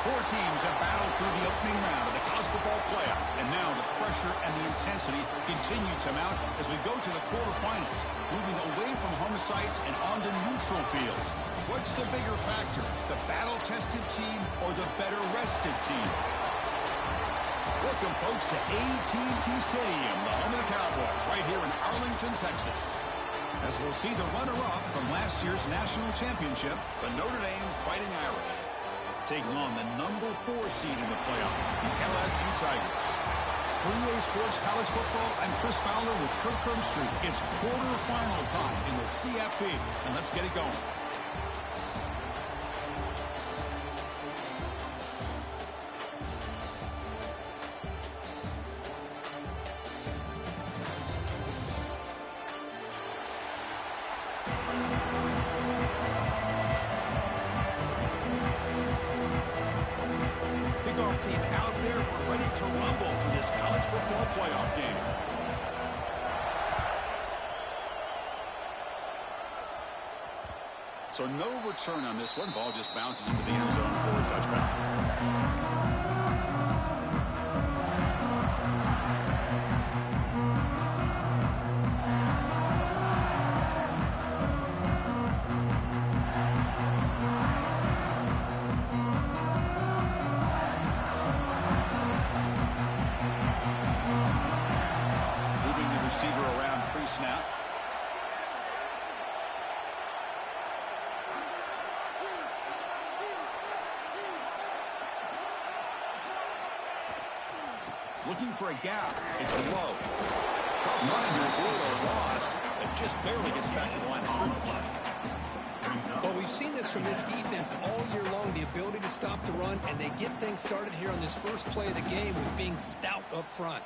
Four teams have battled through the opening round of the college football playoff, and now the pressure and the intensity continue to mount as we go to the quarterfinals, moving away from home sites and onto neutral fields. What's the bigger factor, the battle-tested team or the better-rested team? Welcome, folks, to AT&T Stadium, the home of the Cowboys, right here in Arlington, Texas. As we'll see the runner-up from last year's national championship, the Notre Dame Fighting Irish, taking on the number 4 seed in the playoff, the LSU Tigers. For EA Sports College Football, I'm Chris Fowler with Kirk Herbstreit. It's quarterfinal time in the CFP, and let's get it going. Team out there, we're ready to rumble for this college football playoff game. So no return on this one. Ball just bounces into the end zone for a touchback. Snap. Looking for a gap. It's low. Tough running to avoid a loss that just barely gets back to the line of scrimmage. Well, we've seen this from this defense all year long, the ability to stop the run, and they get things started here on this first play of the game with being stout up front.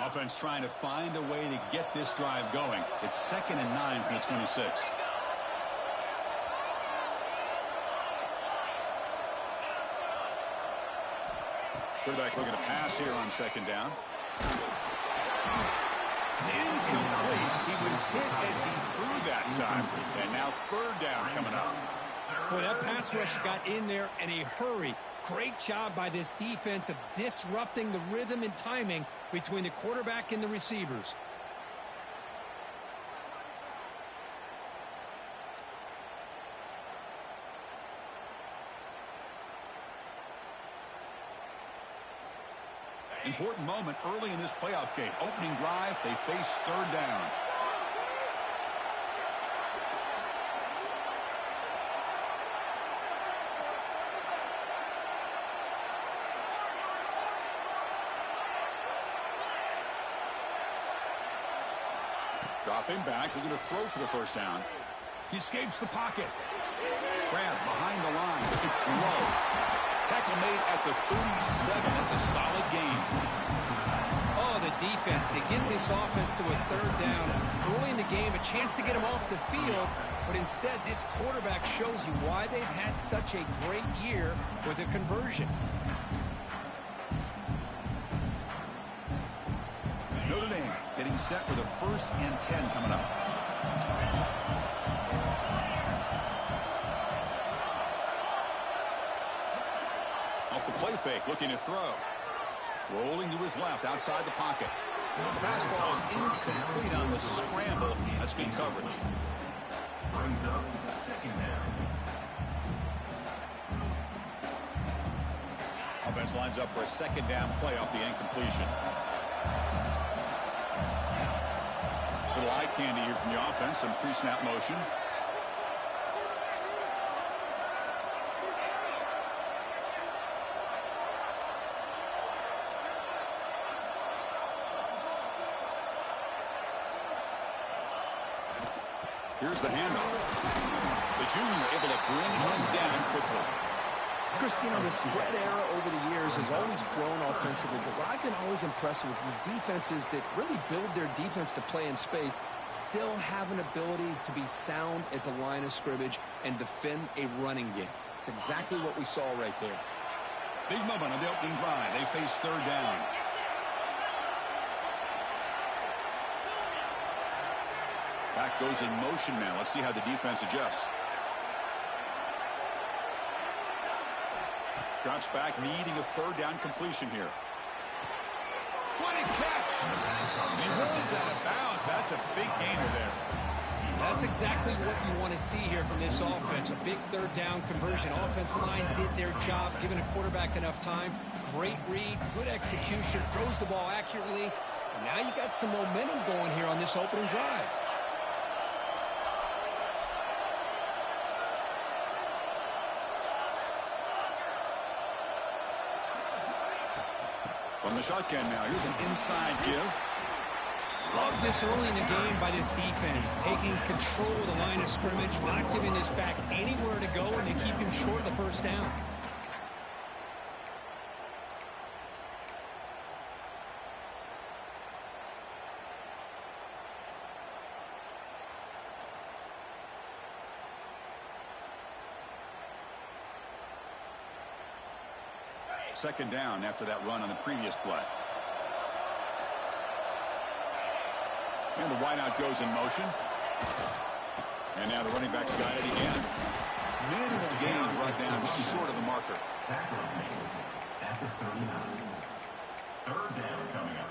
Offense trying to find a way to get this drive going. It's 2nd and 9 from the 26. Quarterback looking to pass here on 2nd down. It's incomplete. He was hit as he threw that time. And now 3rd down coming up. Well, that pass rush got in there in a hurry. Great job by this defense of disrupting the rhythm and timing between the quarterback and the receivers. Important moment early in this playoff game. Opening drive, they face 3rd down. Dropping back, looking to throw for the 1st down. He escapes the pocket. Grab behind the line. It's low. Tackle made at the 37. That's a solid gain. Oh, the defense. They get this offense to a 3rd down. Early in the game, a chance to get him off the field. But instead, this quarterback shows you why they've had such a great year with a conversion. Notre Dame getting set with a 1st and 10 coming up. Off the play fake, looking to throw. Rolling to his left, outside the pocket. The pass ball is incomplete on the scramble. That's good coverage. Brings up 2nd down. Offense lines up for a 2nd down play off the incompletion. Little eye candy here from the offense, some pre-snap motion. Here's the handoff. The junior able to bring him down quickly. Chris, you know, the spread era over the years has always grown offensively, but what I've been always impressed with defenses that really build their defense to play in space still have an ability to be sound at the line of scrimmage and defend a running game. It's exactly what we saw right there. Big moment on the opening drive. They face 3rd down. Back goes in motion now. Let's see how the defense adjusts. Drops back, needing a third down completion here. What a catch! He runs out of bounds. That's a big gainer there. That's exactly what you want to see here from this offense. A big third down conversion. Offensive line did their job, giving a quarterback enough time. Great read, good execution, throws the ball accurately. And now you got some momentum going here on this opening drive. From the shotgun now, here's an inside give. Love this early in the game by this defense, taking control of the line of scrimmage, not giving this back anywhere to go, and they keep him short of the first down. Second down after that run on the previous play. And the wideout goes in motion. And now the running back's got it again. Minimal gain brought down short of the marker. Tackle at the 39. Third down coming up.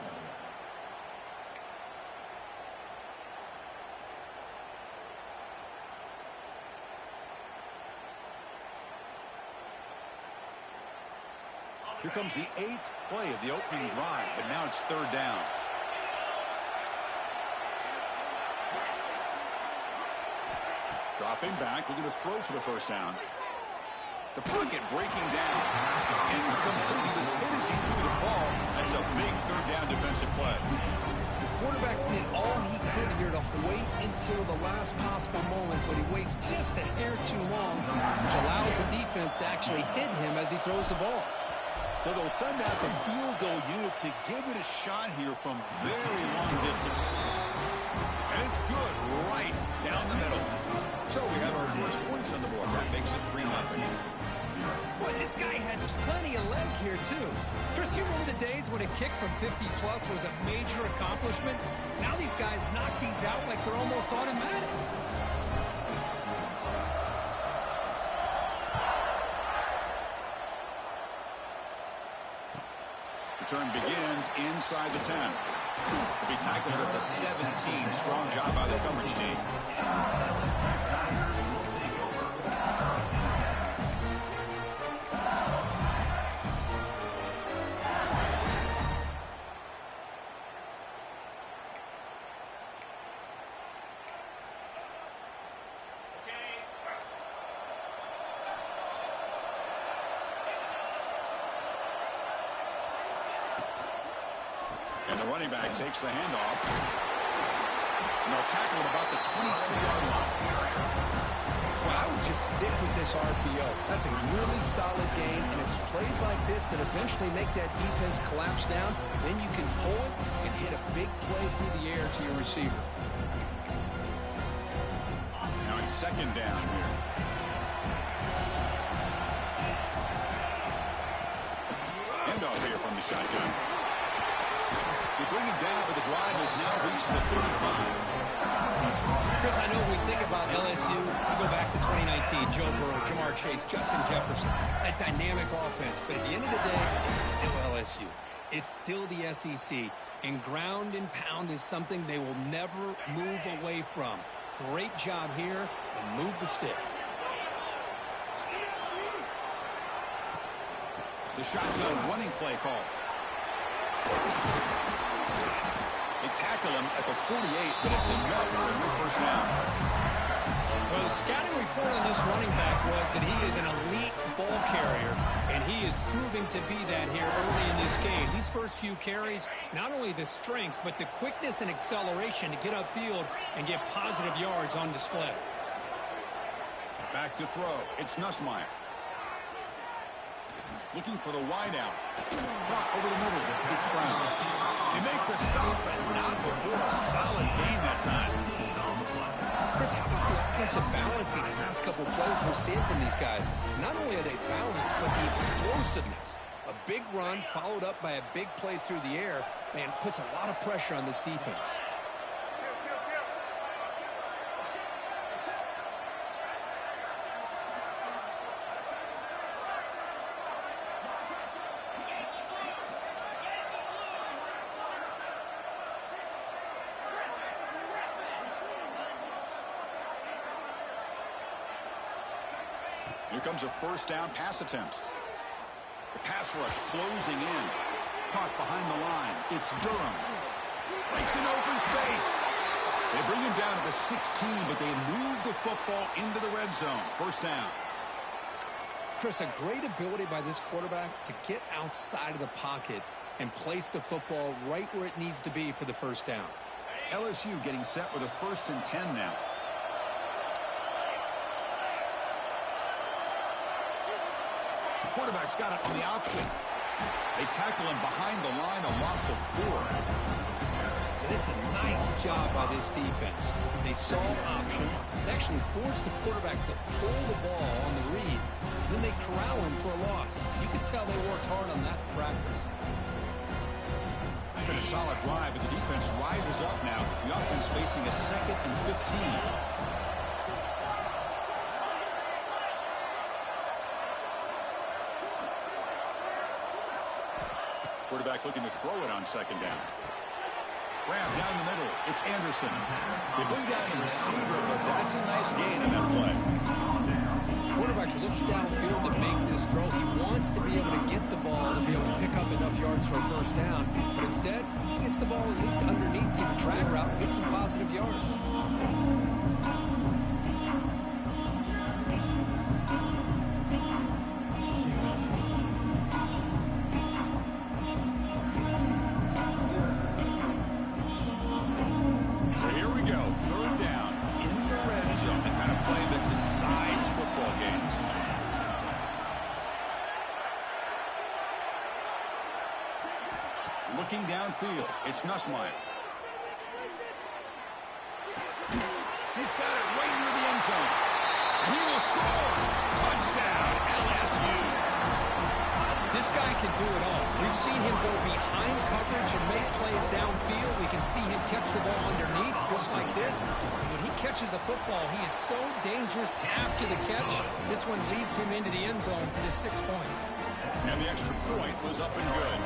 Here comes the 8th play of the opening drive, but now it's third down. Dropping back, looking to throw for the first down. The pocket breaking down. Incomplete. He was hit as he threw the ball. That's a big third down defensive play. The quarterback did all he could here to wait until the last possible moment, but he waits just a hair too long, which allows the defense to actually hit him as he throws the ball. So they'll send out the field goal unit to give it a shot here from very long distance. And it's good right down the middle. So we have our first points on the board. That makes it 3-0. Boy, this guy had plenty of leg here, too. Chris, you remember the days when a kick from 50-plus was a major accomplishment? Now these guys knock these out like they're almost automatic. Return begins inside the 10. Will be tackled at the 17. Strong job by the coverage team. And the running back takes the handoff. And they'll tackle him about the 23-yard line. Well, I would just stick with this RPO. That's a really solid game, and it's plays like this that eventually make that defense collapse down. Then you can pull it and hit a big play through the air to your receiver. Now it's second down here. Handoff here from the shotgun. They bring it down, but the drive has now reached the 35. Chris, I know when we think about LSU, we go back to 2019, Joe Burrow, Jamar Chase, Justin Jefferson, that dynamic offense. But at the end of the day, it's still LSU. It's still the SEC. And ground and pound is something they will never move away from. Great job here, and move the sticks. The shotgun running play call. They tackle him at the 48, but it's enough for a new first down. Well, the scouting report on this running back was that he is an elite ball carrier, and he is proving to be that here early in this game. These first few carries, not only the strength, but the quickness and acceleration to get upfield and get positive yards on display. Back to throw. It's Nussmeier. Looking for the wideout. Drop over the middle. It's Brown. They make the stop, but not before a solid gain that time. Chris, how about the offensive balance these last couple plays we're seeing from these guys? Not only are they balanced, but the explosiveness. A big run followed up by a big play through the air, man, puts a lot of pressure on this defense. Here comes a first down pass attempt. The pass rush closing in. Caught behind the line. It's Durham. Breaks an open space. They bring him down to the 16, but they move the football into the red zone. First down. Chris, a great ability by this quarterback to get outside of the pocket and place the football right where it needs to be for the first down. LSU getting set with a 1st and 10 now. The quarterback's got it on the option. They tackle him behind the line, a loss of 4. This is a nice job by this defense. They saw option, they actually forced the quarterback to pull the ball on the read, and then they corral him for a loss. You can tell they worked hard on that in practice. Been a solid drive, but the defense rises up now. The offense facing a 2nd and 15. Quarterback looking to throw it on 2nd down. Grab down the middle. It's Anderson. They bring down the receiver, but that's a nice gain in that play. Quarterback looks downfield to make this throw. He wants to be able to get the ball to be able to pick up enough yards for a first down, but instead, he gets the ball at least underneath to the drag route and gets some positive yards. Looking downfield, it's Nussmeier. He's got it right near the end zone. And he will score. Touchdown, LSU. This guy can do it all. We've seen him go behind coverage and make plays downfield. We can see him catch the ball underneath, just like this. And when he catches a football, he is so dangerous after the catch. This one leads him into the end zone for the 6 points. And the extra point was up and good.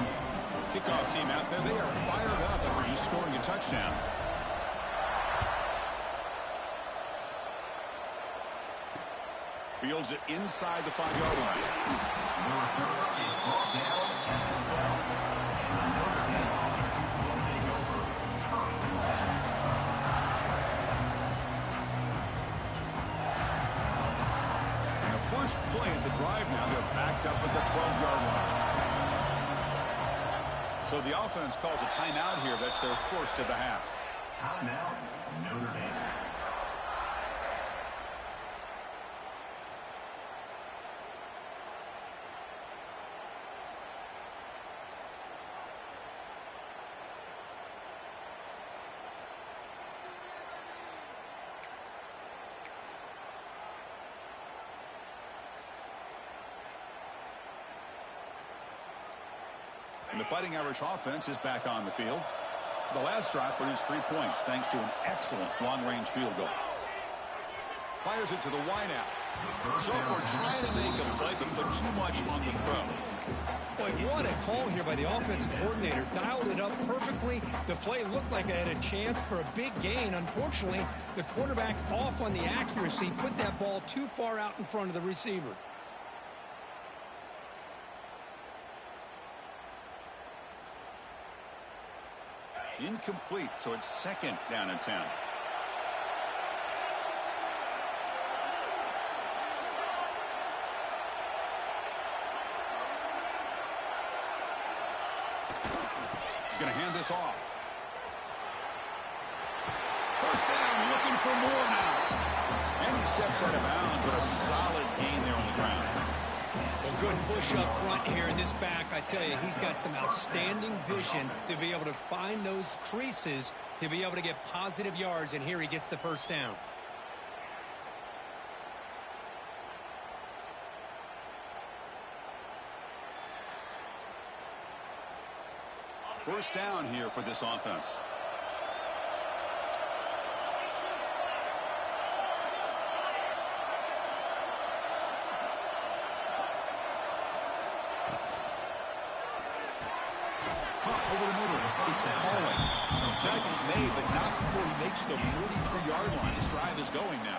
Kickoff team out there, they are fired up after just scoring a touchdown. Fields it inside the 5-yard line. Notre is brought down at the 12. And the Notre Dame offense will take over. First and 10. And the first play of the drive now, they're backed up at the 12-yard line. So the offense calls a timeout here. That's their first of the half. Timeout, Notre Dame. And the Fighting Irish offense is back on the field. The last drive produced 3 points thanks to an excellent long-range field goal. Fires it to the wideout. So we're trying to make a play, but put too much on the throw. Boy, what a call here by the offensive coordinator. Dialed it up perfectly. The play looked like it had a chance for a big gain. Unfortunately, the quarterback off on the accuracy, put that ball too far out in front of the receiver. Incomplete, so it's 2nd down and 10. He's going to hand this off. First down, looking for more now. And he steps out of bounds, but a solid gain there on the ground. Well, good push up front here in this back. I tell you, he's got some outstanding vision to be able to find those creases, to be able to get positive yards, and here he gets the first down. First down here for this offense. Over the middle, it's Hallway. Tackle's made, but not before he makes the 43-yard line. This drive is going now.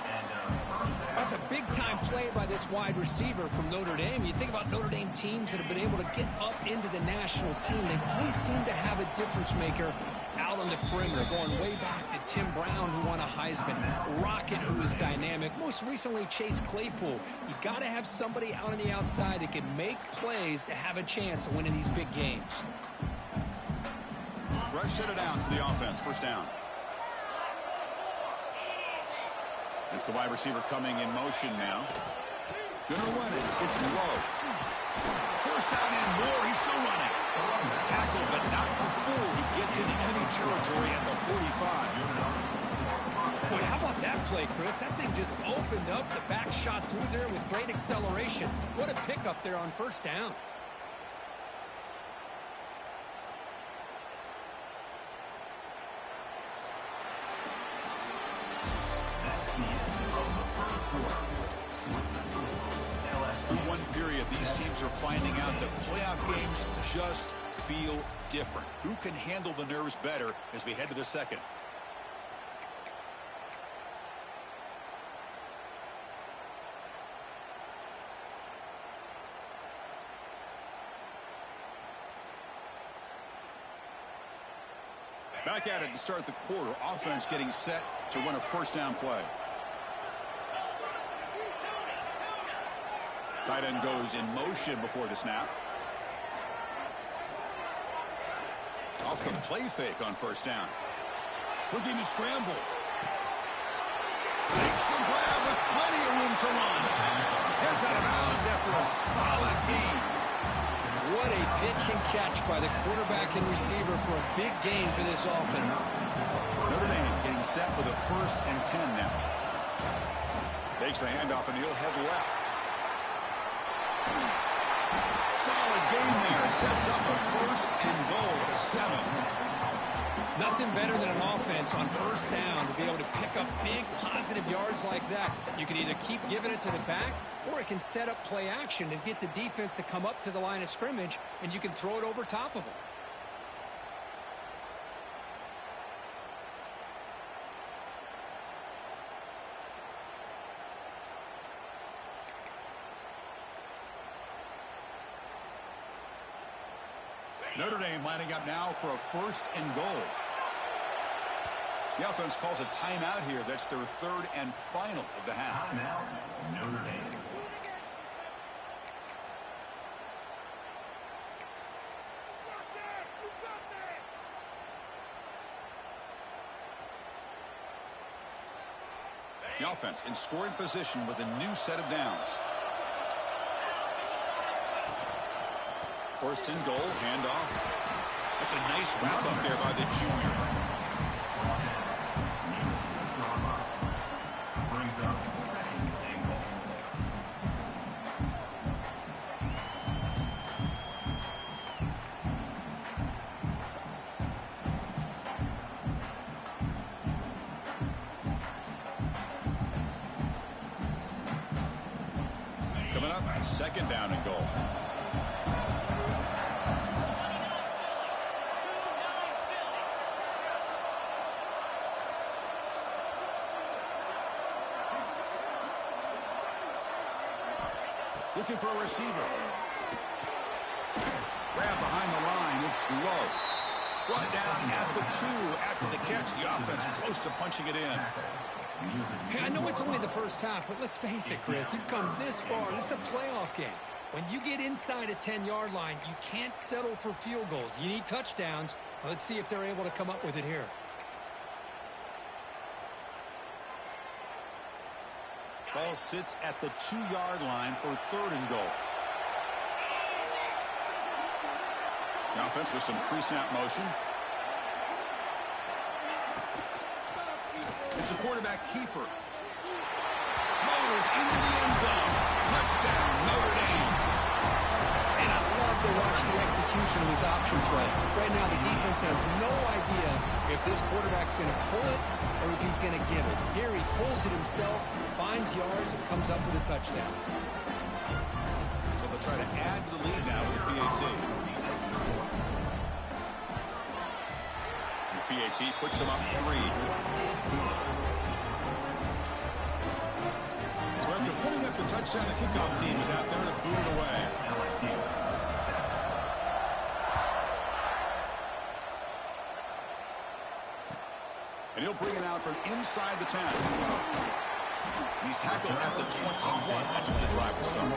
That's a big-time play by this wide receiver from Notre Dame. You think about Notre Dame teams that have been able to get up into the national scene. They always seem to have a difference maker out on the perimeter, going way back to Tim Brown, who won a Heisman, Rocket, who is dynamic, most recently Chase Claypool. You got to have somebody out on the outside that can make plays to have a chance of winning these big games. Fresh set of downs for the offense. First down. It's the wide receiver coming in motion now. Gonna run it. It's low. First down and more. He's still running. Tackled, but not before he gets into enemy territory at the 45. Boy, how about that play, Chris? That thing just opened up. The back shot through there with great acceleration. What a pickup there on first down. Through one period, these teams are finding out that playoff games just feel different. Who can handle the nerves better as we head to the second? Back at it to start the quarter. Offense getting set to run a first down play. Tight end goes in motion before the snap. Off the play fake on first down. Looking to scramble. Makes the grab with plenty of room to run. Heads out of bounds after a solid gain. What a pitch and catch by the quarterback and receiver for a big gain for this offense. Notre Dame getting set with a 1st and 10 now. Takes the handoff and he'll head left. Solid gain there. Sets up a 1st and goal at the 7. Nothing better than an offense on first down to be able to pick up big positive yards like that. You can either keep giving it to the back, or it can set up play action and get the defense to come up to the line of scrimmage, and you can throw it over top of them. Notre Dame lining up now for a 1st and goal. The offense calls a timeout here. That's their 3rd and final of the half. Timeout, Notre Dame. The offense in scoring position with a new set of downs. 1st and goal, handoff. That's a nice wrap up there by the junior. Brings up 2nd and goal. Coming up, 2nd down and goal. Looking for a receiver. Grab behind the line. It's low. Brought down at the 2 after the catch. The offense close to punching it in. Hey, I know it's only the first half, but let's face it, Chris. You've come this far. This is a playoff game. When you get inside a 10-yard line, you can't settle for field goals. You need touchdowns. Let's see if they're able to come up with it here. Ball sits at the 2-yard line for 3rd and goal. The offense with some pre-snap motion. It's a quarterback keeper. Motors into the end zone. Touchdown, Notre Dame. And I love to watch the execution of this option play. Right now, the defense has no idea if this quarterback's going to pull it or if he's going to give it. Here he pulls it himself, finds yards, and comes up with a touchdown. So they'll try to add to the lead now with the PAT. And the PAT puts them up 3. touchdown. The kickoff team is out there to boot it away. And he'll bring it out from inside the 10. He's tackled at the 21. That's where the drive will start.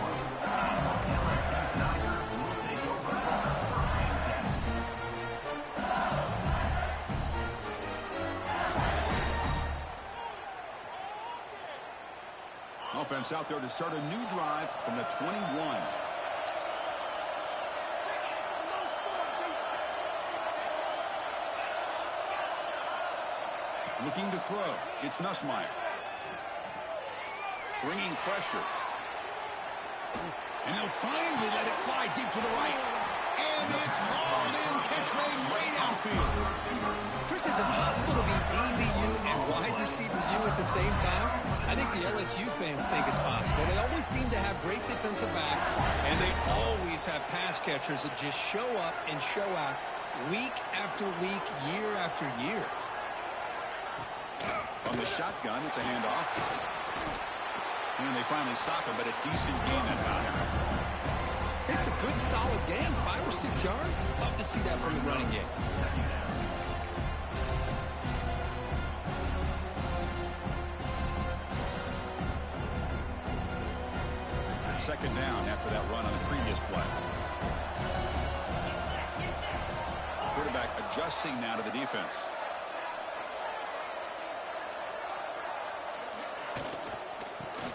Offense out there to start a new drive from the 21. Looking to throw. It's Nussmeier. Bringing pressure. And he'll finally let it fly deep to the right. And it's hauled in. Catch made way downfield. Chris, is it possible to be DBU and wide receiver U at the same time? I think the LSU fans think it's possible. They always seem to have great defensive backs, and they always have pass catchers that just show up and show out week after week, year after year. On the shotgun, it's a handoff. And they finally stop him, but a decent gain that time. It's a good, solid game. 5 or 6 yards. Love to see that from the running game. Second down after that run on the previous play. Quarterback adjusting now to the defense.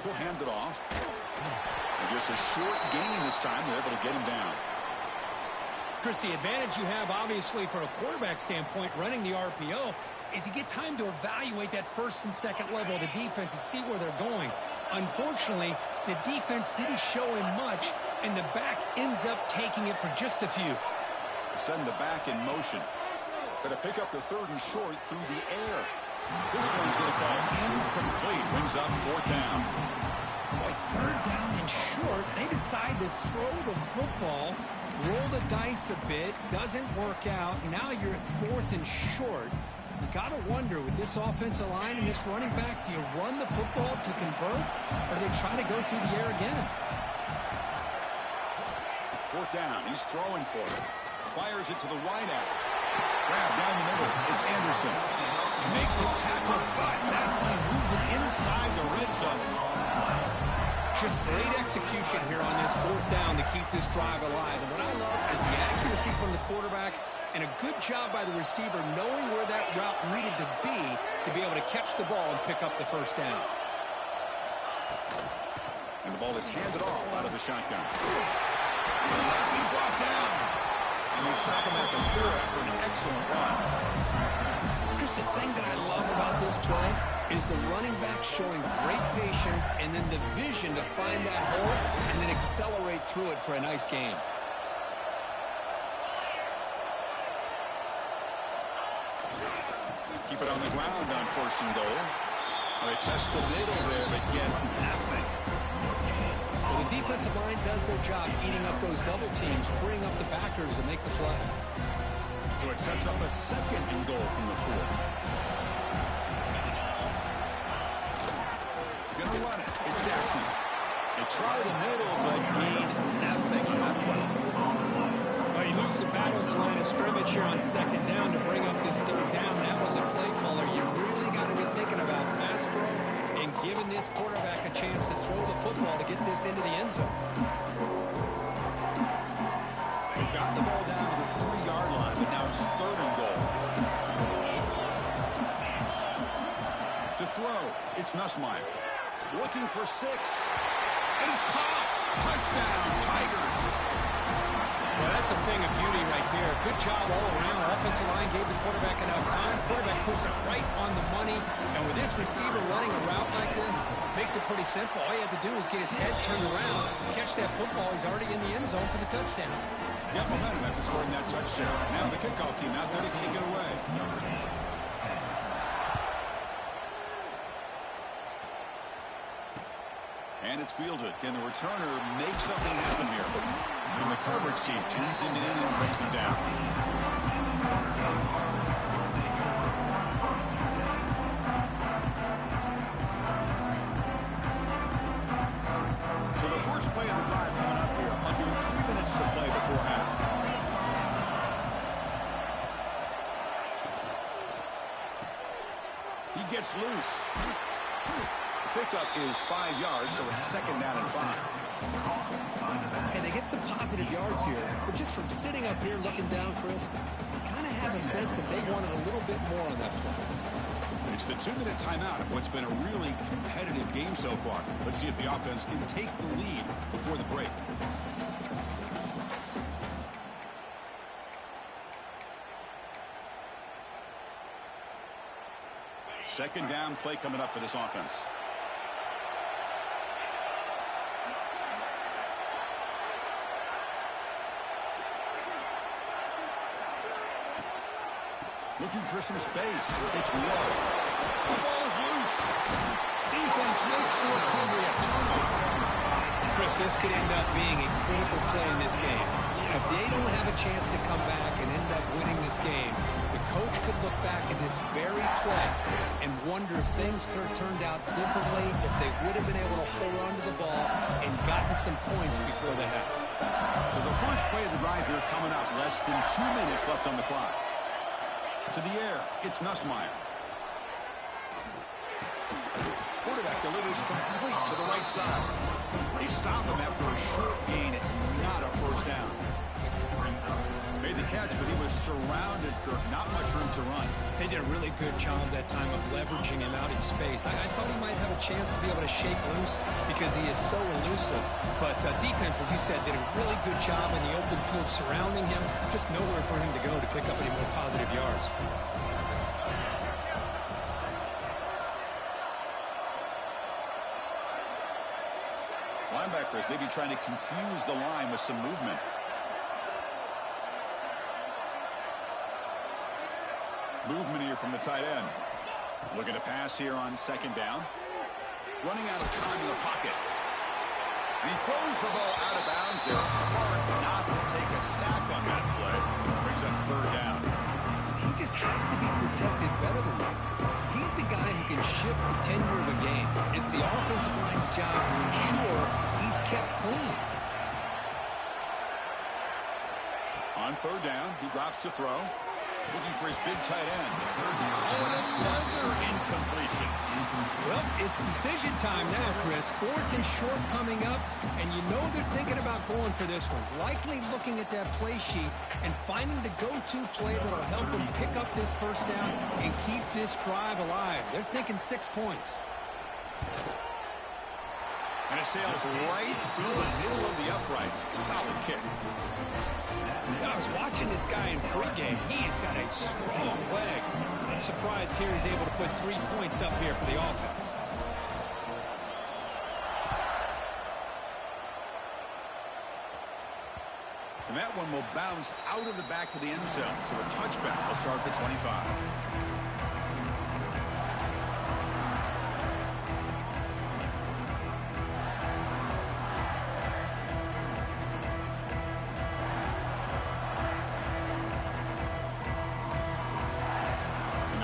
He'll hand it off. And just a short gain this time. They're able to get him down. Chris, the advantage you have, obviously, from a quarterback standpoint, running the RPO, is you get time to evaluate that first and second level of the defense and see where they're going. Unfortunately, the defense didn't show him much, and the back ends up taking it for just a few. Send the back in motion. Going to pick up the third and short through the air. This one's going to fall incomplete. Brings up fourth down. Boy, third down and short. They decide to throw the football, roll the dice a bit, doesn't work out. Now you're at fourth and short. You got to wonder, with this offensive line and this running back, do you run the football to convert, or do they try to go through the air again? Fourth down. He's throwing for it. Fires it to the wideout. Grab down the middle. It's Anderson. Make the tackle, but that play moves it inside the red zone. Just great execution here on this fourth down to keep this drive alive. And what I love is the accuracy from the quarterback and a good job by the receiver knowing where that route needed to be able to catch the ball and pick up the first down. And the ball is handed off out of the shotgun. He brought down. And they stop him at the 4 after an excellent run. Chris, the thing that I love about this play is the running back showing great patience and then the vision to find that hole and then accelerate through it for a nice gain. Keep it on the ground on first and goal. They test the middle there, but get nothing. Well, the defensive line does their job eating up those double teams, freeing up the backers to make the play. So it sets up a second and goal from the 4. Gonna run it. It's Jackson. They try the middle, but gain nothing on that play. Well, you lose the battle at the line of scrimmage here on second down to bring up this third down. Now as a play caller, you really got to be thinking about pass pro and giving this quarterback a chance to throw the football to get this into the end zone. They've got the ball down to the 3-yard line, but now it's third and goal. To throw, it's Nussmeier. Looking for 6. And it's caught. Touchdown, Tigers. Well, that's a thing of beauty right there. Good job all around. Offensive line gave the quarterback enough time. Quarterback puts it right on the money. And with this receiver running a route like this, makes it pretty simple. All you have to do is get his head turned around, catch that football. He's already in the end zone for the touchdown. Got momentum after scoring that touchdown. Now the kickoff team out there to kick it away. And it's fielded. Can the returner make something happen here? And the coverage team pins him in and brings him down. gets loose. The pickup is 5 yards, so it's second down and 5. And they get some positive yards here, but just from sitting up here looking down, Chris, you kind of have a sense that they wanted a little bit more on that play. It's the 2-minute timeout of what's been a really competitive game so far. Let's see if the offense can take the lead before the break. Second down play coming up for this offense. Looking for some space. It's low. The ball is loose. Defense makes the recovery a turnover. Chris, this could end up being a critical play in this game. If they don't have a chance to come back and end up winning this game, the coach could look back at this very play and wonder if things could have turned out differently, if they would have been able to hold on to the ball and gotten some points before the half. So the first play of the drive here coming up. Less than 2 minutes left on the clock. To the air, it's Nussmeier. Quarterback delivers complete to the right side. They stop him after a short gain. It's not a first down. Made the catch, but he was surrounded, Kirk. Not much room to run. They did a really good job that time of leveraging him out in space. I thought he might have a chance to be able to shake loose because he is so elusive. But defense, as you said, did a really good job in the open field surrounding him. Just nowhere for him to go to pick up any more positive yards. Linebackers maybe trying to confuse the line with some movement. Movement here from the tight end. Looking to pass here on second down. Running out of time in the pocket. And he throws the ball out of bounds. They're smart not to take a sack on that play. Brings up third down. He just has to be protected better than that. He's the guy who can shift the tenure of a game. It's the offensive line's job to ensure he's kept clean. On third down, he drops to throw. Looking for his big tight end. Oh, and another incompletion. Well, it's decision time now, Chris. Fourth and short coming up, and you know they're thinking about going for this one. Likely looking at that play sheet and finding the go-to play that'll help them pick up this first down and keep this drive alive. They're thinking 6 points. And it sails right through the middle of the uprights. Solid kick. I was watching this guy in pregame. He's got a strong leg. I'm surprised here he's able to put 3 points up here for the offense. And that one will bounce out of the back of the end zone. So a touchback will start the 25.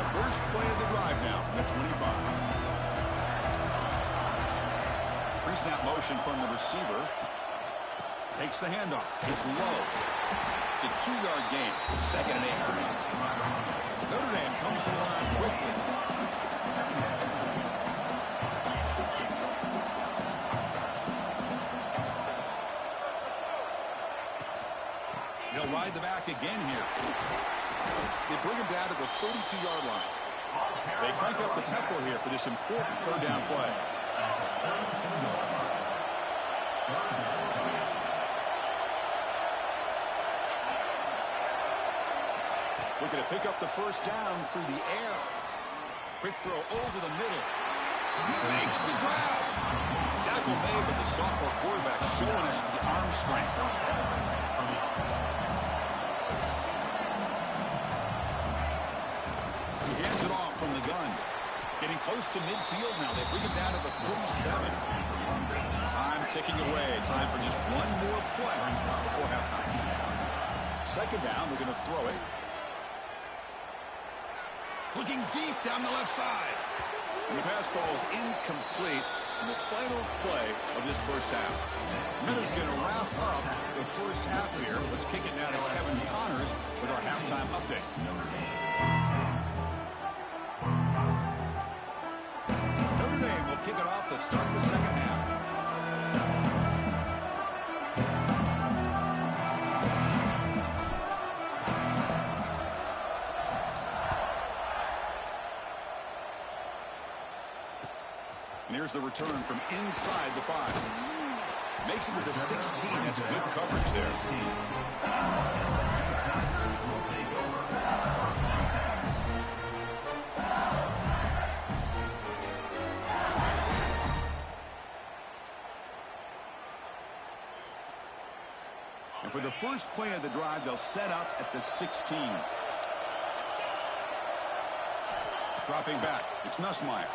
First play of the drive now from the 25. Pre-snap motion from the receiver. Takes the handoff. It's low. It's a 2-yard gain. Second and 8 coming up. Notre Dame comes to the line quickly. They'll ride the back again here. They bring him down to the 32-yard line. They crank up the tempo here for this important third down play. Looking to pick up the first down through the air. Quick throw over the middle. He makes the grab. Tackle made, but the sophomore quarterback showing us the arm strength. He hands it off from the gun. Getting close to midfield now. They bring it down to the 47. Time ticking away. Time for just one more play before halftime. Second down, we're going to throw it. Looking deep down the left side. And the pass falls incomplete in the final play of this first half. Notre's going to wrap up the first half here. Let's kick it now to Kevin Connors with our halftime update. here's the return from inside the 5. Makes it to the 16. That's good coverage there. And for the first play of the drive, they'll set up at the 16. Dropping back, it's Nussmeier.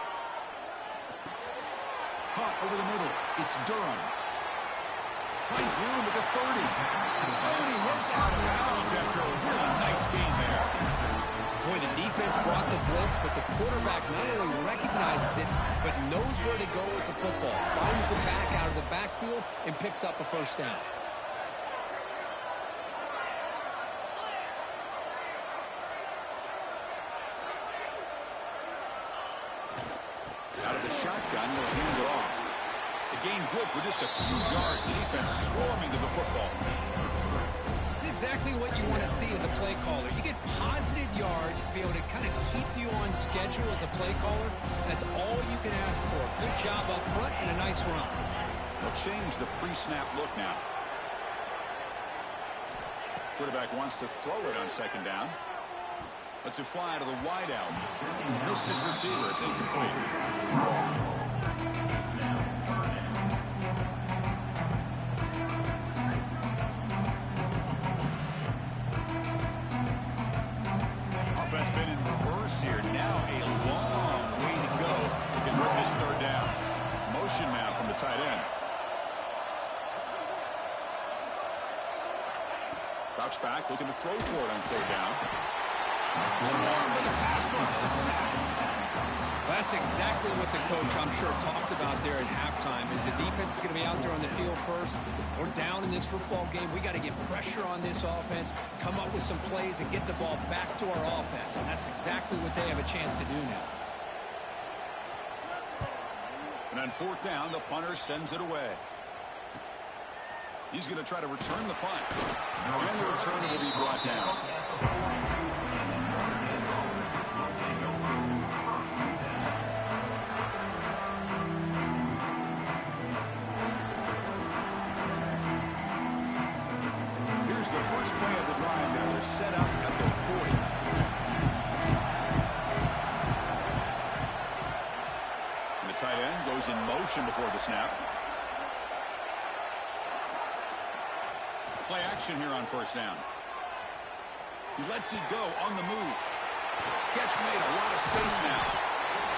Caught over the middle, it's Durham. Finds room at the 30. Oh, and he hits out of bounds after a really nice game there. Boy, the defense brought the blitz, but the quarterback not only recognizes it, but knows where to go with the football. Finds the back out of the backfield and picks up a first down. Out of the shotgun, he'll hand it off. The gain good for just a few yards. The defense swarming to the football. It's exactly what you want to see as a play caller. You get positive yards to be able to kind of keep you on schedule as a play caller. That's all you can ask for. Good job up front and a nice run. They'll change the pre-snap look now. Quarterback wants to throw it on second down. Lets it fly to the wide out. Missed his receiver. It's incomplete. Offense been in reverse here. Now a long way to go to convert this third down. Motion now from the tight end. Drops back, looking to throw for it on third down. Swarmed by the pass rush. That's exactly what the coach, I'm sure, talked about there at halftime, is the defense is going to be out there on the field first. We're down in this football game. We got to get pressure on this offense, come up with some plays, and get the ball back to our offense. And that's exactly what they have a chance to do now. And on fourth down, the punter sends it away. He's going to try to return the punt. And the return will be brought down. Here's the first play of the drive now. They're set up at the 40. And the tight end goes in motion before the snap. Play action here on first down. He lets it go on the move. Catch made, a lot of space now.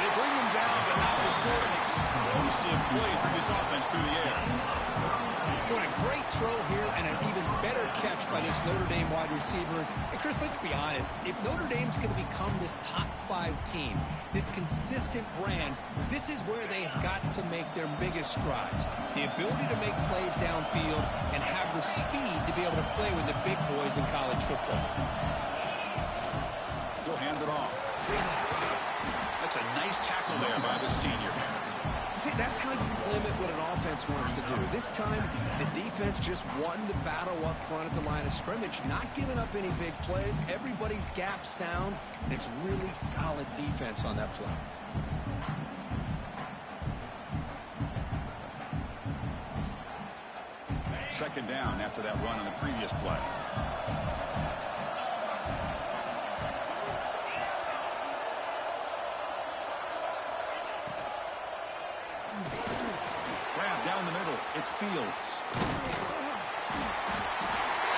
They bring him down, but not before an explosive play for this offense through the air. What a great throw here and an even better catch by this Notre Dame wide receiver. And Chris, let's be honest. If Notre Dame's going to become this top 5 team, this consistent brand, this is where they've got to make their biggest strides. The ability to make plays downfield and have the speed to be able to play with the big boys in college football. He'll hand it off. That's a nice tackle there by the senior. See, that's how you limit what an offense wants to do. This time, the defense just won the battle up front at the line of scrimmage, not giving up any big plays. Everybody's gap sound, and it's really solid defense on that play. Second down after that run on the previous play. Down the middle, it's Fields.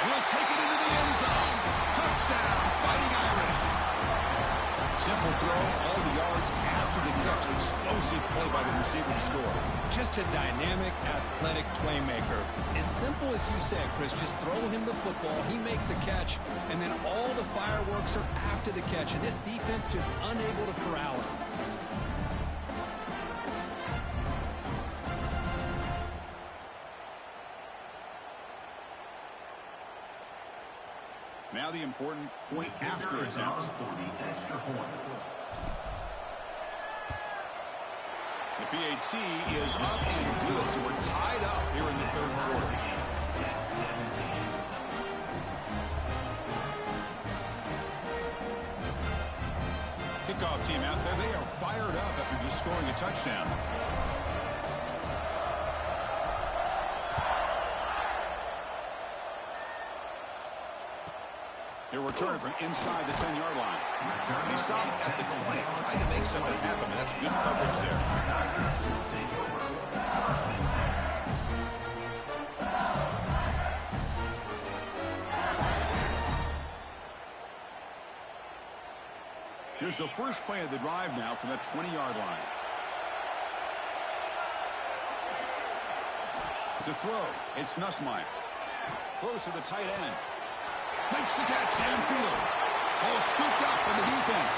He'll take it into the end zone. Touchdown, Fighting Irish. Simple throw, all the yards after the catch. Explosive play by the receiver to score. Just a dynamic, athletic playmaker. As simple as you said, Chris, just throw him the football, he makes a catch, and then all the fireworks are after the catch. And this defense just unable to corral him. Now the important point after attempt. The PAT is up and good, so we're tied up here in the third quarter. Kickoff team out there, they are fired up after just scoring a touchdown. He'll return it from inside the 10-yard line. He stopped at the 20, trying to make something happen. That's good coverage there. Here's the first play of the drive now from that 20-yard line. To throw, it's Nussmeier. Throws to the tight end. Makes the catch downfield. Ball scooped up by the defense.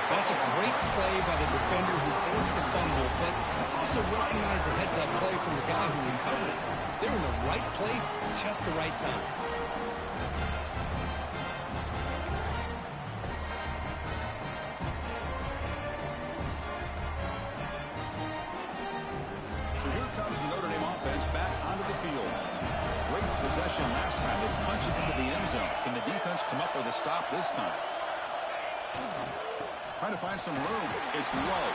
That's a great play by the defender who forced the fumble, but let's also recognize the heads-up play from the guy who recovered it. They're in the right place, just the right time. So here comes the Notre Dame offense back onto the field. Great possession last time. They punch it into the end zone. Can the defense come up with a stop this time? Trying to find some room. It's low.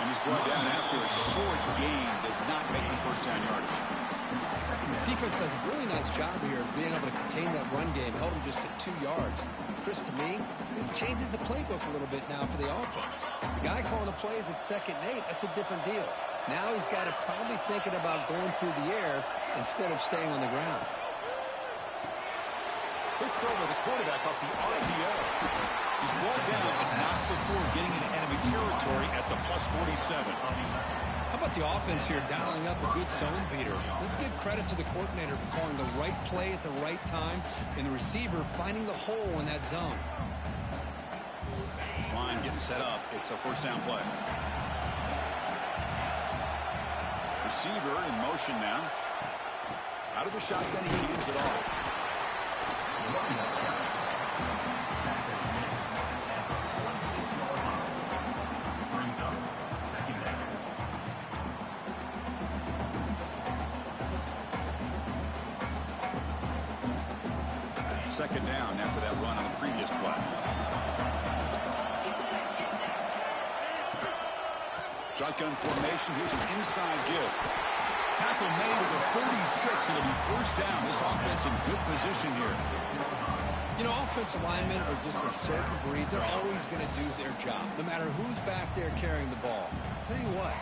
And he's brought down after a short gain. Does not make the first down yardage. Defense does a really nice job here of being able to contain that run game. Held him just at 2 yards. Chris, to me, this changes the playbook a little bit now for the offense. The guy calling the plays at 2nd and 8, that's a different deal. Now he's got to probably thinking about going through the air instead of staying on the ground. Quick throw by the quarterback off the RPO. He's brought down, but not before getting into enemy territory at the +47. How about the offense here dialing up a good zone beater? Let's give credit to the coordinator for calling the right play at the right time and the receiver finding the hole in that zone. This line getting set up. It's a first down play. Receiver in motion now. Out of the shotgun, he hands it off. Second down after that run on the previous play. Shotgun formation. Here's an inside give. Tackle made at the 36. It'll be first down. This offense in good position here. You know, offensive linemen are just a certain breed. They're always going to do their job, no matter who's back there carrying the ball. I'll tell you what,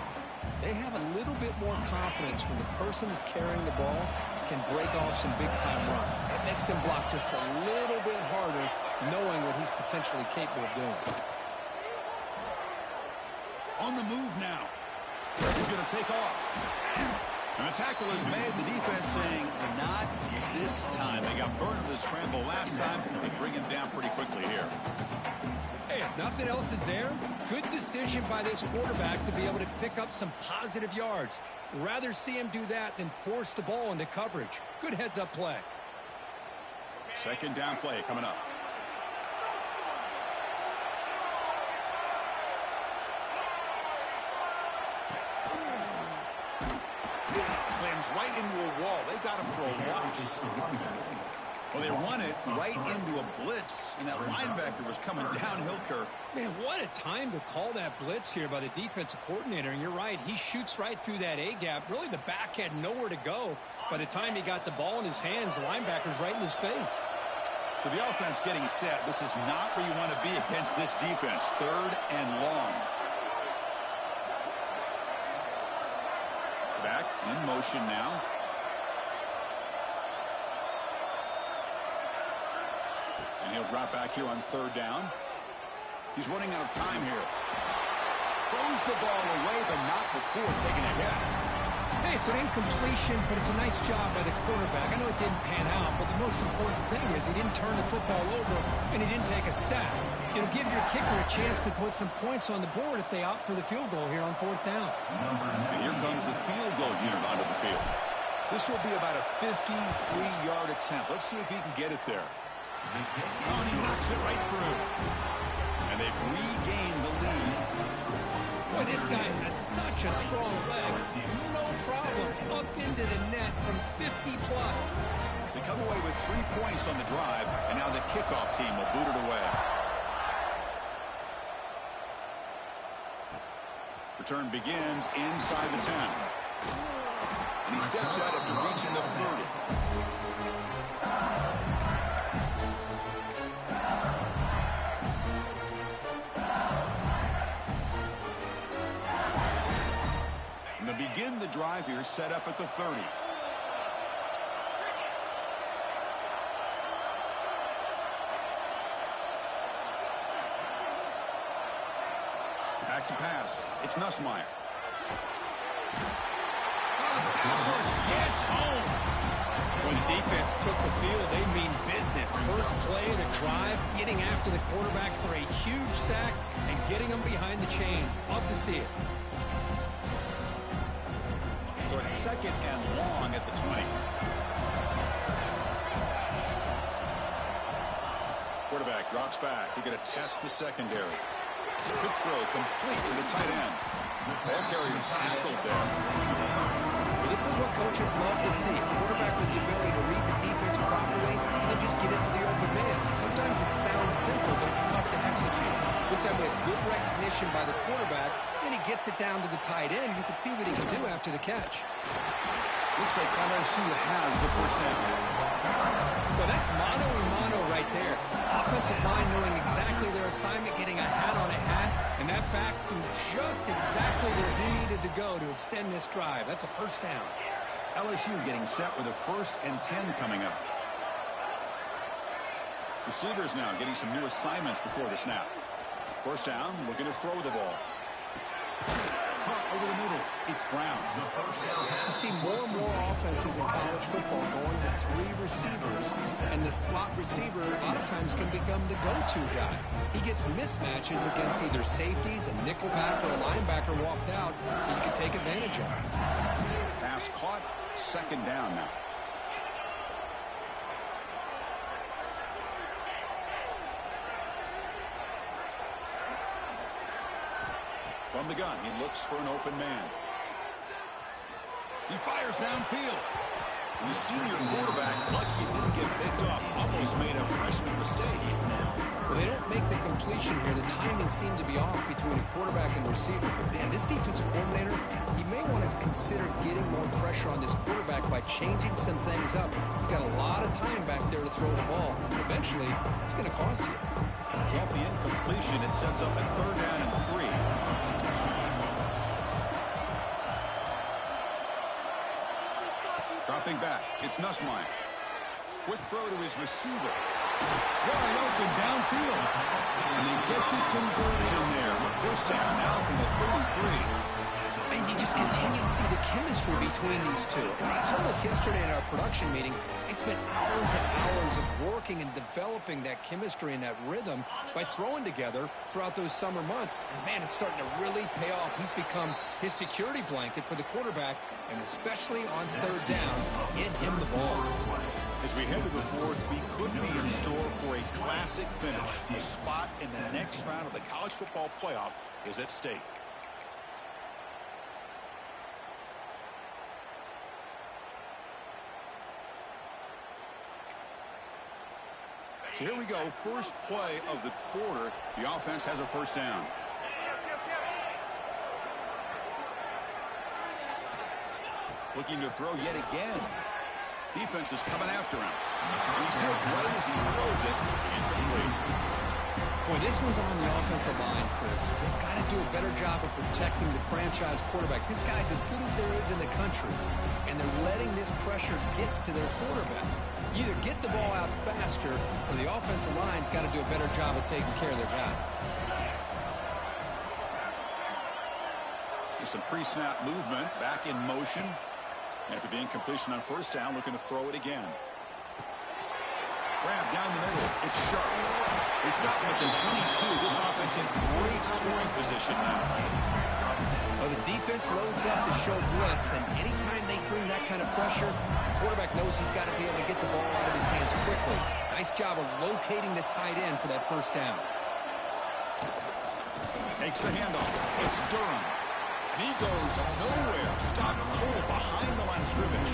they have a little bit more confidence when the person that's carrying the ball can break off some big-time runs. It makes them block just a little bit harder, knowing what he's potentially capable of doing. On the move now. He's going to take off. And the tackle is made. The defense saying, not this time. They got burned in the scramble last time. They bring him down pretty quickly here. Hey, if nothing else is there, good decision by this quarterback to be able to pick up some positive yards. Rather see him do that than force the ball into coverage. Good heads-up play. Second down play coming up. Slams right into a wall. They got him for a loss. Well, they run it right into a blitz, and that linebacker was coming downhill, Kirk. Man, what a time to call that blitz here by the defensive coordinator. And you're right, he shoots right through that A-gap. Really, the back had nowhere to go. By the time he got the ball in his hands, the linebacker's right in his face. So the offense getting set. This is not where you want to be against this defense. 3rd and long. Back in motion now. And he'll drop back here on 3rd down. He's running out of time here. Throws the ball away, but not before taking a hit. Hey, it's an incompletion, but it's a nice job by the quarterback. I know it didn't pan out, but the most important thing is he didn't turn the football over, and he didn't take a sack. It'll give your kicker a chance to put some points on the board if they opt for the field goal here on 4th down. And here comes the field goal unit onto the field. This will be about a 53-yard attempt. Let's see if he can get it there. Oh, and he knocks it right through. And they've regained the lead. Boy, this guy has such a strong leg. No problem. Up into the net from 50-plus. They come away with 3 points on the drive, and now the kickoff team will boot it away. Return begins inside the 10. And he steps out after reaching the 30. drive here set up at the 30. Back to pass. It's Nussmeier. Pass rush gets home. When the defense took the field, they mean business. First play of the drive, getting after the quarterback for a huge sack and getting him behind the chains. Love to see it. So it's second and long at the 20. Quarterback drops back. He's going to test the secondary. Quick throw complete to the tight end. Ball carrier tackled there. Well, this is what coaches love to see. A quarterback with the ability to read the defense properly and then just get it to the open man. Sometimes it sounds simple, but it's tough to execute. This time we have good recognition by the quarterback. Then he gets it down to the tight end. You can see what he can do after the catch. Looks like LSU has the first down. Well, that's mano-a-mano right there. Offensive line knowing exactly their assignment, getting a hat on a hat, and that back to just exactly where he needed to go to extend this drive. That's a first down. LSU getting set with a 1st and 10 coming up. Receivers now getting some new assignments before the snap. First down, looking to throw the ball. Caught over the middle. It's Brown. You see more and more offenses in college football going to 3 receivers, and the slot receiver a lot of times can become the go-to guy. He gets mismatches against either safeties, a nickelback, or a linebacker walked out, and you can take advantage of it. Pass caught. Second down now. From the gun, he looks for an open man. He fires downfield. And the senior quarterback, lucky he didn't get picked off, almost made a freshman mistake. Well, they don't make the completion here. The timing seemed to be off between a quarterback and receiver. But, man, this defensive coordinator, he may want to consider getting more pressure on this quarterback by changing some things up. He's got a lot of time back there to throw the ball. Eventually, it's going to cost you. Off the incompletion, it sets up a 3rd down and 3. Dropping back, it's Nussmeier. Quick throw to his receiver. Wide open downfield. And they get the conversion there. First down now from the 33. And you just continue to see the chemistry between these two. And they told us yesterday in our production meeting, they spent hours and hours of working and developing that chemistry and that rhythm by throwing together throughout those summer months. And, man, it's starting to really pay off. He's become his security blanket for the quarterback, and especially on 3rd down, get him the ball. As we head to the 4th, we could be in store for a classic finish. A spot in the next round of the college football playoff is at stake. So here we go, first play of the quarter. The offense has a first down. Looking to throw yet again. Defense is coming after him. He's hit right as he throws it. Incomplete. Boy, this one's on the offensive line, Chris. They've got to do a better job of protecting the franchise quarterback. This guy's as good as there is in the country, and they're letting this pressure get to their quarterback. Either get the ball out faster, or the offensive line's got to do a better job of taking care of their guy. There's some pre-snap movement, back in motion. After the incompletion on first down, looking to throw it again. Grab down the middle. It's sharp. They stop him at the 22. This offense in great scoring position now. Well, the defense loads up to show blitz, and anytime they bring that kind of pressure, the quarterback knows he's got to be able to get the ball out of his hands quickly. Nice job of locating the tight end for that first down. Takes the handoff. It's Durham. And he goes nowhere. Stopped cold behind the line of scrimmage.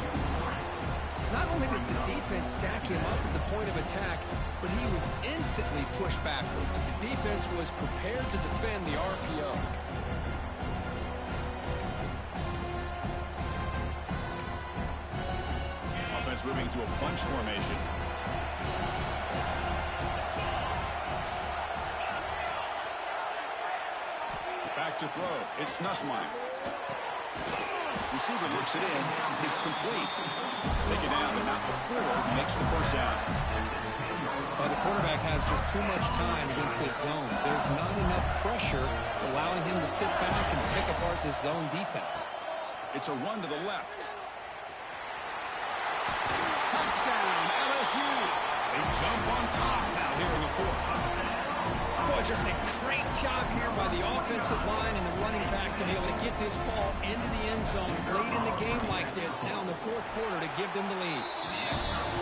Not only does the defense stack him up at the point of attack, but he was instantly pushed backwards. The defense was prepared to defend the RPO. Offense moving to a bunch formation. Back to throw. It's Nussmeier. Receiver looks it in. It's complete. Take it down, but not before he makes the first down. Well, the quarterback has just too much time against this zone. There's not enough pressure to allowing him to sit back and pick apart this zone defense. It's a run to the left. Touchdown, LSU. They jump on top now here in the fourth. Boy, just a great job here by the offensive line and the running back to be able to get this ball into the end zone late in the game like this now in the fourth quarter to give them the lead.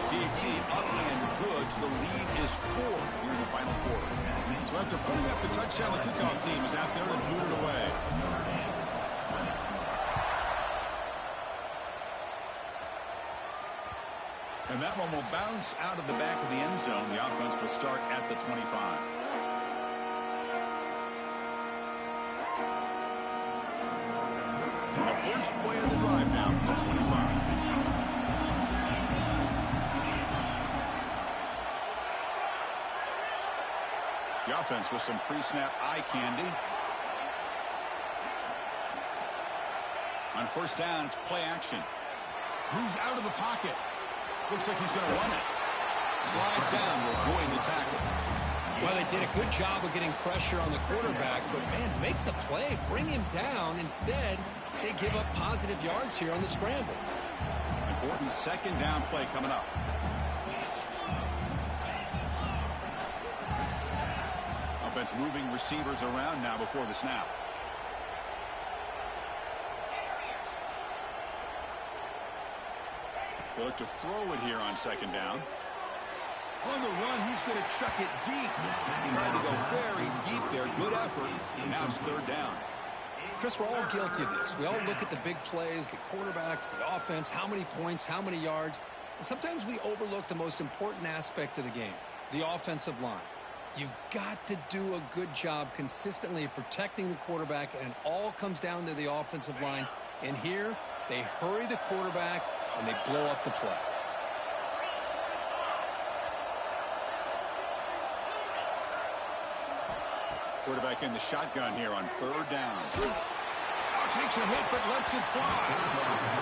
DT up and good. The lead is 4 here in the final quarter. So after putting up the touchdown, the kickoff team is out there and boot it away. And that one will bounce out of the back of the end zone. The offense will start at the 25. The first play of the drive now from the 25. The offense with some pre-snap eye candy. On first down, it's play action. Moves out of the pocket. Looks like he's going to run it. Slides down to avoid the tackle. Well, they did a good job of getting pressure on the quarterback, but, man, make the play. Bring him down. Instead, they give up positive yards here on the scramble. Important second down play coming up. Offense moving receivers around now before the snap. They look to throw it here on second down. On the run, he's going to chuck it deep. Trying to go very deep there. Good effort. Now it's third down. Chris, we're all guilty of this. We all look at the big plays, the quarterbacks, the offense, how many points, how many yards. And sometimes we overlook the most important aspect of the game, the offensive line. You've got to do a good job consistently of protecting the quarterback, and it all comes down to the offensive line. And here, they hurry the quarterback, and they blow up the play. Quarterback in the shotgun here on third down. Takes a hit, but lets it fly.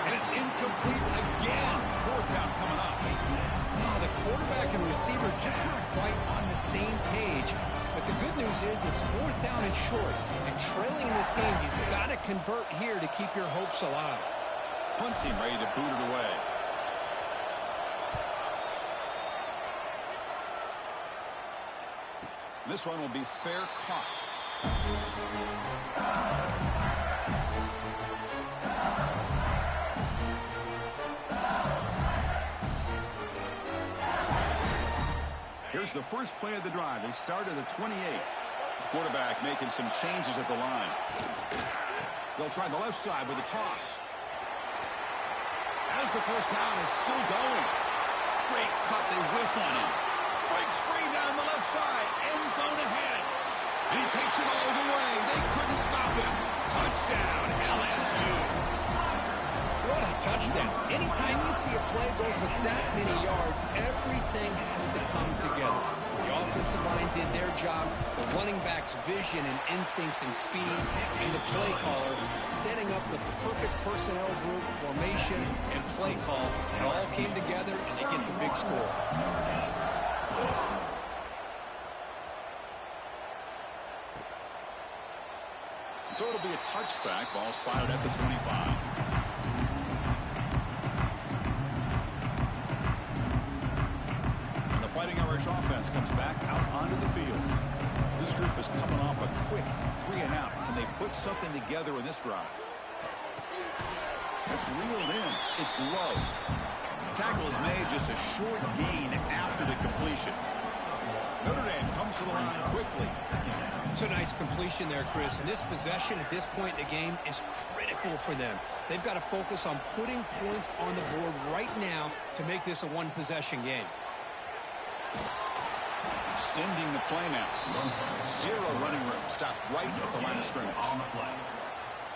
And it's incomplete again. Fourth down coming up. Oh, the quarterback and receiver just not quite on the same page. But the good news is it's fourth down and short. And trailing in this game, you've got to convert here to keep your hopes alive. Punt team ready to boot it away. This one will be fair caught. Here's the first play of the drive. They start at the 28. Quarterback making some changes at the line. They'll try the left side with a toss. As the first down is still going. Great cut. They whiff on him. Breaks free down the left side. End zone ahead. And he takes it all the way. They couldn't stop him. Touchdown, LSU. What a touchdown. Anytime you see a play go for that many yards, everything has to come together. The offensive line did their job, the running back's vision and instincts and speed, and the play caller setting up the perfect personnel group, formation, and play call. It all came together, and they get the big score. So it'll be a touchback. Ball spotted at the 25. And the Fighting Irish offense comes back out onto the field. This group is coming off a quick 3-and-out. Can they put something together in this drive? It's reeled in. It's low. Tackle is made, just a short gain after the completion. Notre Dame comes to the line quickly. It's a nice completion there, Chris. And this possession at this point in the game is critical for them. They've got to focus on putting points on the board right now to make this a one-possession game. Extending the play now. Zero running room. Stopped right at the line of scrimmage.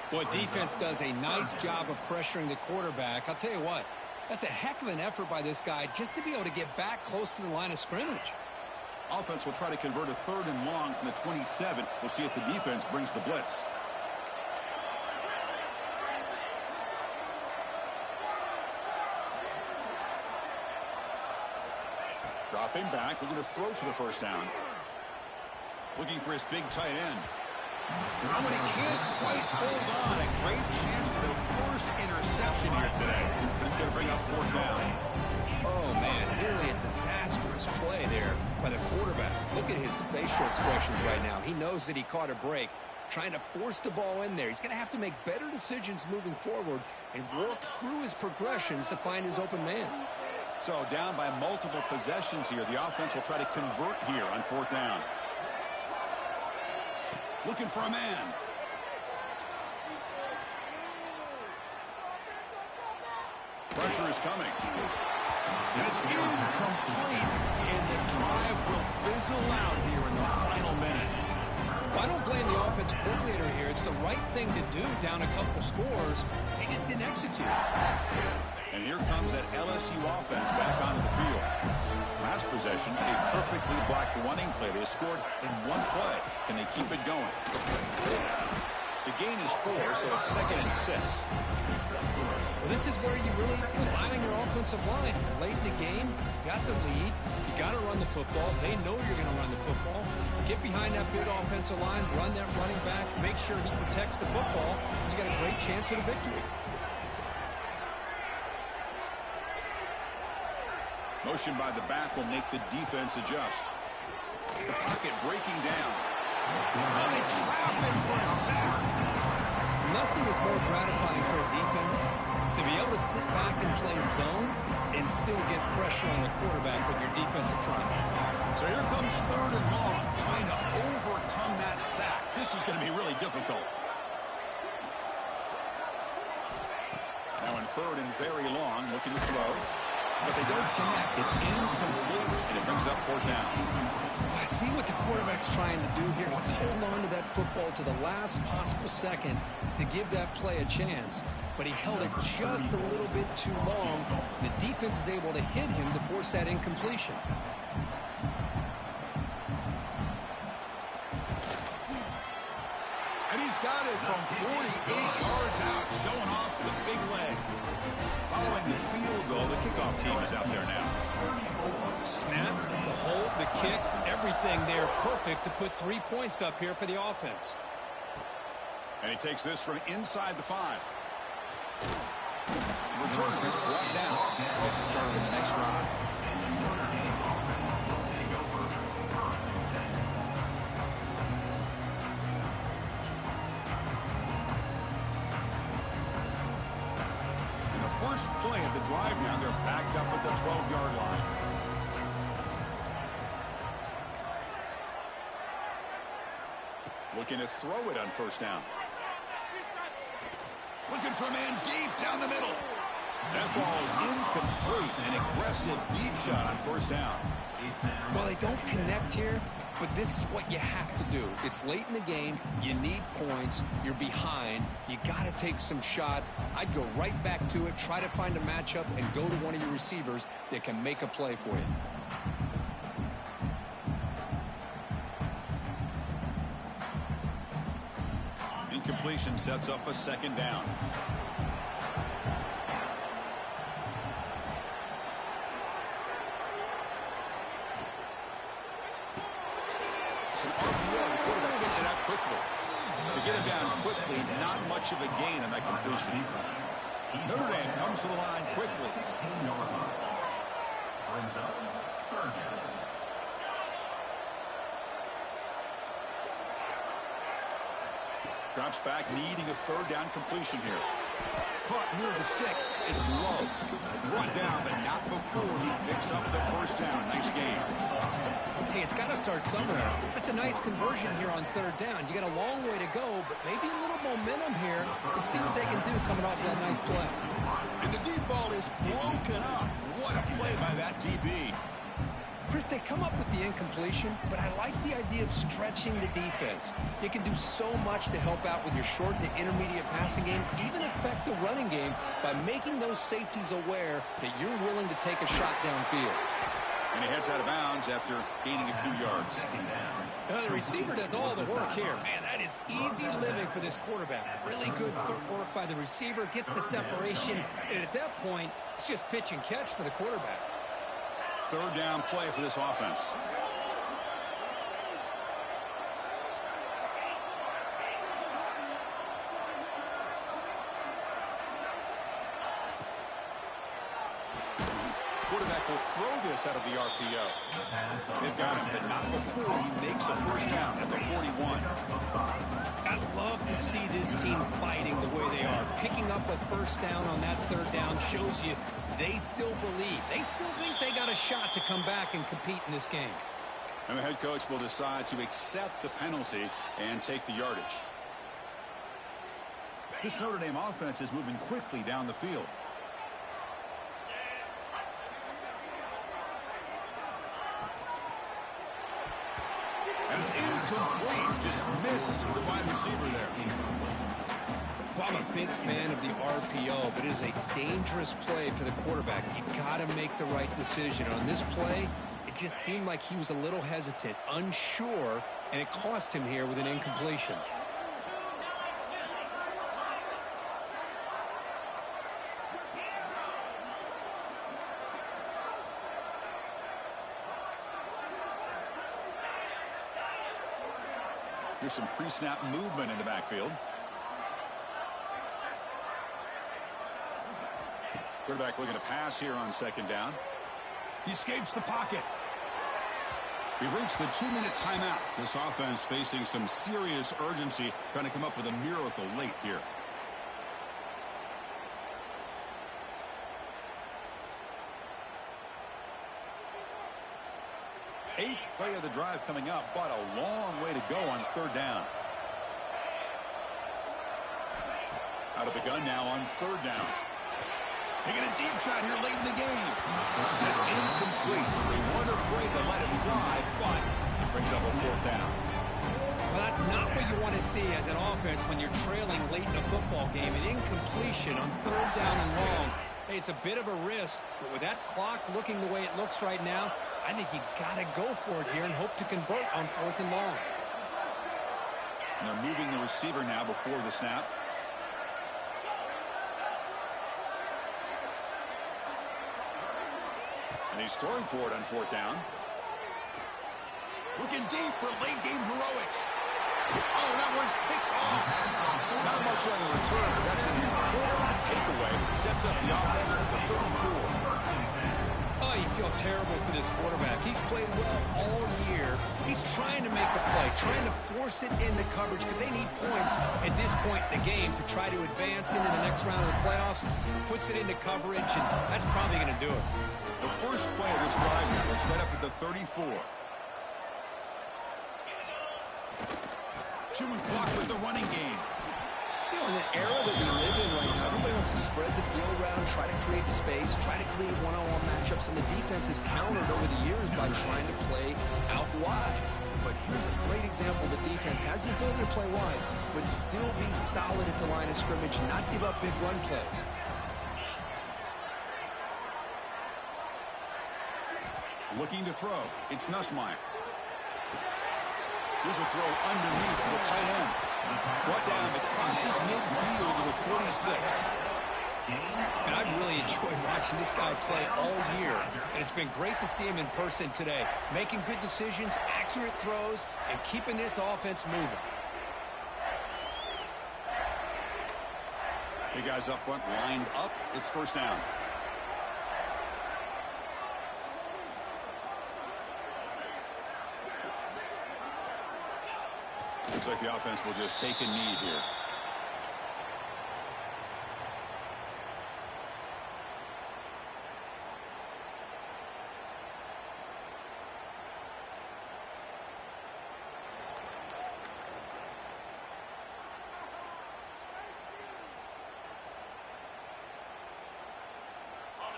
Boy, defense does a nice job of pressuring the quarterback. I'll tell you what, that's a heck of an effort by this guy just to be able to get back close to the line of scrimmage. Offense will try to convert a 3rd and long from the 27. We'll see if the defense brings the blitz. Dropping back, looking to throw for the first down. Looking for his big tight end. Oh, and he can't quite hold on. A great chance for their first interception here today. But it's going to bring up fourth down. Oh, man, nearly a disastrous play there by the quarterback. Look at his facial expressions right now. He knows that he caught a break, trying to force the ball in there. He's going to have to make better decisions moving forward and work through his progressions to find his open man. So down by multiple possessions here. The offense will try to convert here on fourth down. Looking for a man. Pressure is coming. That's incomplete, and the drive will fizzle out here in the final minutes. Well, I don't blame the offensive coordinator here. It's the right thing to do down a couple scores. They just didn't execute. And here comes that LSU offense back onto the field. Last possession, a perfectly blocked running play. They scored in one play. Can they keep it going? The gain is 4, so it's 2nd and 6. Well, this is where you really rely on your offensive line. Late in the game, you got the lead. You got to run the football. They know you're going to run the football. Get behind that big offensive line, run that running back, make sure he protects the football. You got a great chance at a victory. Motion by the back will make the defense adjust. The pocket breaking down. And they trap him for a sack. Nothing is more gratifying for a defense to be able to sit back and play zone and still get pressure on the quarterback with your defensive front. So here comes 3rd and long, trying to overcome that sack. This is going to be really difficult. Now in 3rd and very long, looking to throw. But they don't connect. It's incomplete, and it brings up fourth down. I see what the quarterback's trying to do here. He's holding on to that football to the last possible second to give that play a chance. But he held it just a little bit too long. The defense is able to hit him to force that incompletion. And he's got it from 48 yards out, showing off the big leg. Following the field goal, the kickoff team is out there now. Snap, the hold, the kick, everything there perfect to put 3 points up here for the offense. And he takes this from inside the 5. Returner is brought down. Gets us started with the next drive. First play of the drive now, they're backed up at the 12-yard line. Looking to throw it on first down. Looking for a man deep down the middle. That ball is incomplete. An aggressive deep shot on first down. Well, they don't connect here, but this is what you have to do. It's late in the game. You need points. You're behind. You got to take some shots. I'd go right back to it, try to find a matchup, and go to one of your receivers that can make a play for you. Incompletion sets up a 2nd down. It's an RPO. The quarterback gets it out quickly. To get it down quickly, not much of a gain on that completion. Notre Dame comes to the line quickly. Drops back, needing a 3rd down completion here. Caught near the sticks. It's low. Brought down, but not before he picks up the first down. Nice game. Hey, it's got to start somewhere. That's a nice conversion here on 3rd down. You got a long way to go, but maybe a little momentum here. Let's see what they can do coming off that nice play. And the deep ball is broken up. What a play by that DB. Chris, they come up with the incompletion, but I like the idea of stretching the defense. You can do so much to help out with your short to intermediate passing game, even affect the running game by making those safeties aware that you're willing to take a shot downfield. And he heads out of bounds after gaining a few yards. The receiver does all the work here. Man, that is easy living for this quarterback. Really good footwork by the receiver, gets the separation, and at that point, it's just pitch and catch for the quarterback. Third down play for this offense. Quarterback will throw this out of the RPO. They've got him, but not before he makes a first down at the 41. I love to see this team fighting the way they are. Picking up a first down on that third down shows you they still believe. They still think they got a shot to come back and compete in this game. And the head coach will decide to accept the penalty and take the yardage. This Notre Dame offense is moving quickly down the field. And it's incomplete. Just missed the wide receiver there. Well, I'm a big fan of the RPO, but it is a dangerous play for the quarterback. You got to make the right decision. On this play, it just seemed like he was a little hesitant, unsure, and it cost him here with an incompletion. Here's some pre-snap movement in the backfield. Quarterback looking to pass here on second down. He escapes the pocket. We've reached the 2-minute timeout. This offense facing some serious urgency, trying to come up with a miracle late here. Eighth play of the drive coming up, but a long way to go on third down. Out of the gun now on third down. Taking a deep shot here late in the game. That's incomplete. They weren't afraid to let it fly, but it brings up a fourth down. Well, that's not what you want to see as an offense when you're trailing late in a football game. An incompletion on third down and long. Hey, it's a bit of a risk, but with that clock looking the way it looks right now, I think you got to go for it here and hope to convert on fourth and long. And they're moving the receiver now before the snap. And he's throwing for it on fourth down. Looking deep for late game heroics. Oh, that one's picked off. Not much on the return, but that's an important takeaway. Sets up the offense at the 34. Oh, you feel terrible for this quarterback. He's played well all year. He's trying to make a play, trying to force it into coverage because they need points at this point in the game to try to advance into the next round of the playoffs. Puts it into coverage, and that's probably going to do it. The first play of this drive now is set up at the 34. Chewing clock with the running game. You know, in the era that we live in right now, everybody wants to spread the field around, try to create space, try to create one-on-one matchups, and the defense is countered over the years by trying to play out wide. But here's a great example. The defense has the ability to play wide, but still be solid at the line of scrimmage, not give up big run plays. Looking to throw. It's Nussmeier. Here's a throw underneath to the tight end. Brought down, but crosses midfield to the 46. And I've really enjoyed watching this guy play all year. And it's been great to see him in person today. Making good decisions, accurate throws, and keeping this offense moving. The guys up front lined up. It's first down. Looks like the offense will just take a knee here.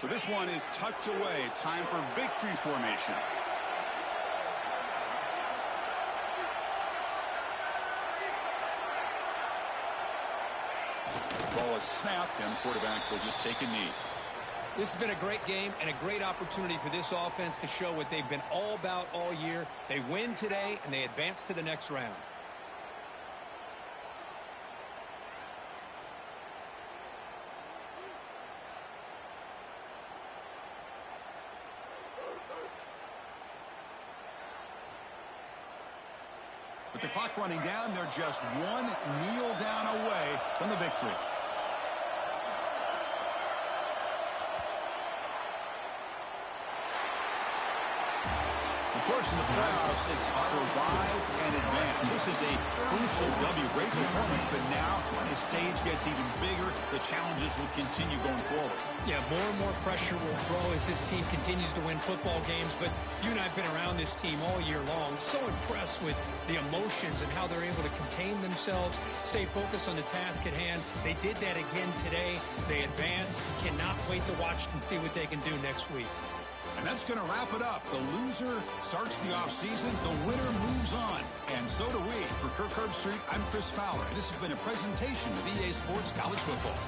So this one is tucked away. Time for victory formation. Ball is snapped, and the quarterback will just take a knee. This has been a great game and a great opportunity for this offense to show what they've been all about all year. They win today, and they advance to the next round. With the clock running down, they're just one kneel down away from the victory. Of course, in the playoffs, it's survive and advance. This is a crucial W. Great performance, but now the stage gets even bigger. The challenges will continue going forward. Yeah, more and more pressure will grow as this team continues to win football games. But you and I have been around this team all year long. So impressed with the emotions and how they're able to contain themselves, stay focused on the task at hand. They did that again today. They advance. Cannot wait to watch and see what they can do next week. And that's going to wrap it up. The loser starts the offseason. The winner moves on. And so do we. For Kirk Herbstreit, I'm Chris Fowler. And this has been a presentation of EA Sports College Football.